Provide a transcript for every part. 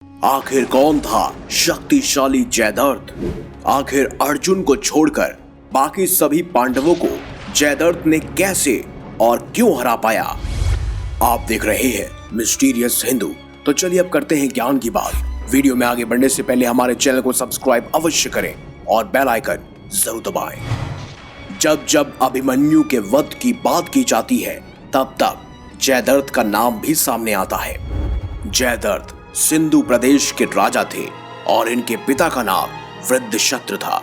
आखिर कौन था शक्तिशाली जयद्रथ? आखिर अर्जुन को छोड़कर बाकी सभी पांडवों को जयद्रथ ने कैसे और क्यों हरा पाया? आप देख रहे हैं मिस्टीरियस हिंदू। तो चलिए अब करते हैं ज्ञान की बात। वीडियो में आगे बढ़ने से पहले हमारे चैनल को सब्सक्राइब अवश्य करें और बेल आइकन जरूर दबाएं। जब जब अभिमन्यु के वध की बात की जाती है तब तब जयद्रथ का नाम भी सामने आता है। जयद्रथ सिंधु प्रदेश के राजा थे और इनके पिता का नाम वृद्धशत्र था।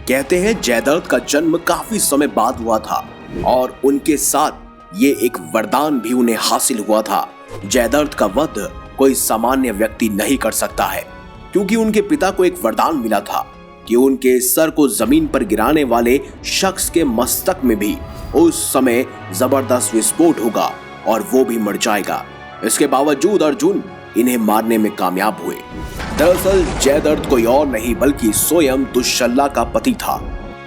कहते हैं जयद्रथ का जन्म काफी समय बाद हुआ था और उनके साथ ये एक वरदान भी उन्हें हासिल हुआ था। जयद्रथ का वध कोई सामान्य व्यक्ति नहीं कर सकता है, क्योंकि उनके पिता को एक वरदान मिला था कि उनके सर को जमीन पर गिराने वाले शख्स के मस्तक में भी उस समय जबरदस्त विस्फोट होगा और वो भी मर जाएगा। इसके बावजूद अर्जुन इन्हें मारने में कामयाब हुए। दरअसल जयद्रथ कोई और नहीं बल्कि स्वयं दुश्शला का पति था।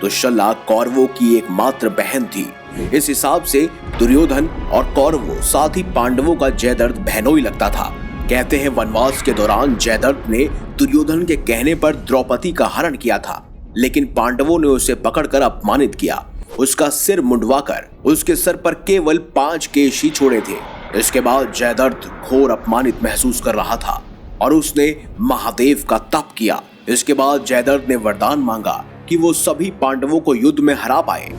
दुश्शला कौरवों की एकमात्र बहन थी। इस हिसाब से दुर्योधन और कौरवों साथ ही पांडवों का जयद्रथ बहनोई लगता था। कहते हैं वनवास के दौरान जयद्रथ ने दुर्योधन के कहने पर द्रौपदी का हरण किया था, लेकिन पांडवों ने उसे पकड़कर अपमानित किया। उसका सिर मुंडवाकर उसके सर पर केवल 5 केश ही छोड़े थे। इसके बाद जयद्रथ घोर अपमानित महसूस कर रहा था और उसने महादेव का तप किया। इसके बाद जयद्रथ ने वरदान मांगा कि वो सभी पांडवों को युद्ध में हरा पाए,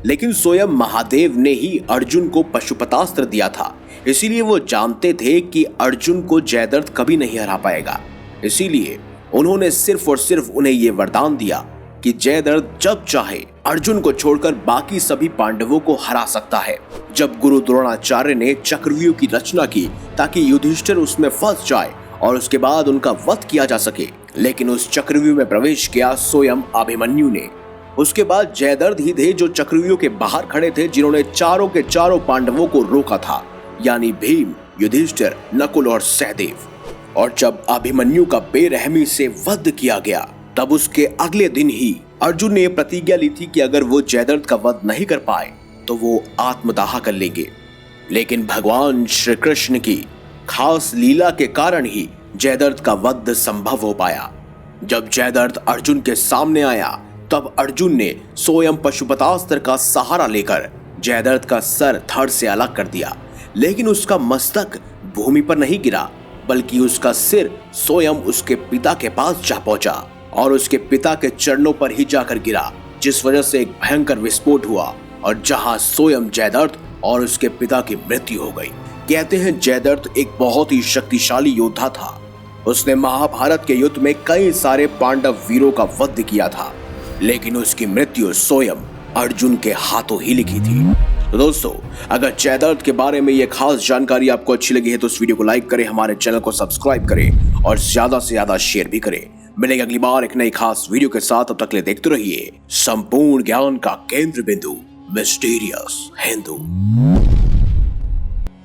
लेकिन स्वयं महादेव ने ही अर्जुन को पशुपतास्त्र दिया था। इसीलिए वो जानते थे कि अर्जुन को जयद्रथ कभी नहीं हरा पाएगा। इसीलिए उन्होंने सिर्फ और सिर्फ उन्हें ये वरदान दिया कि जयद्रथ जब चाहे अर्जुन को छोड़कर बाकी सभी पांडवों को हरा सकता है। जब गुरु द्रोणाचार्य ने चक्रव्यूह की रचना की ताकि युधिष्ठिर उसमें फंस जाए और उसके बाद उनका वध किया जा सके, लेकिन उस चक्रव्यूह में प्रवेश किया स्वयं अभिमन्यु ने। उसके बाद जयद्रथ ही थे जो चक्रव्यूह के बाहर खड़े थे, जिन्होंने चारों के चारों पांडवों को रोका था, यानी भीम, युधिष्ठिर, नकुल और सहदेव। और जब अभिमन्यु का बेरहमी से वध किया गया तब उसके अगले दिन ही अर्जुन ने प्रतिज्ञा ली थी कि अगर वो जयद्रथ का वध नहीं कर पाए तो वो आत्मदाह कर लेंगे। लेकिन भगवान श्री कृष्ण की खास लीला के कारण ही जयद्रथ का वध संभव हो पाया। जब जयद्रथ अर्जुन के सामने आया तब अर्जुन ने स्वयं पशुपतास्त्र का सहारा लेकर जयद्रथ का सर धड़ से अलग कर दिया, लेकिन उसका मस्तक भूमि पर नहीं गिरा, बल्कि उसका सिर स्वयं उसके पिता के पास जा पहुंचा और उसके पिता के चरणों पर ही जाकर गिरा, जिस वजह से एक भयंकर विस्फोट हुआ और जहां स्वयं जयद्रथ और उसके पिता की मृत्यु हो गई। कहते हैं जयद्रथ एक बहुत ही शक्तिशाली योद्धा था। उसने महाभारत के युद्ध में कई सारे पांडव वीरों का वध किया था, लेकिन उसकी मृत्यु स्वयं अर्जुन के हाथों ही लिखी थी। तो दोस्तों, अगर जयद्रथ के बारे में ये खास जानकारी आपको अच्छी लगी है तो इस वीडियो को लाइक करें, हमारे चैनल को सब्सक्राइब करें और ज्यादा से ज्यादा शेयर भी करें। मिलेंगे अगली बार एक नई खास वीडियो के साथ। तब तक के लिए देखते रहिए संपूर्ण ज्ञान का केंद्र बिंदु मिस्टीरियस हिंदू।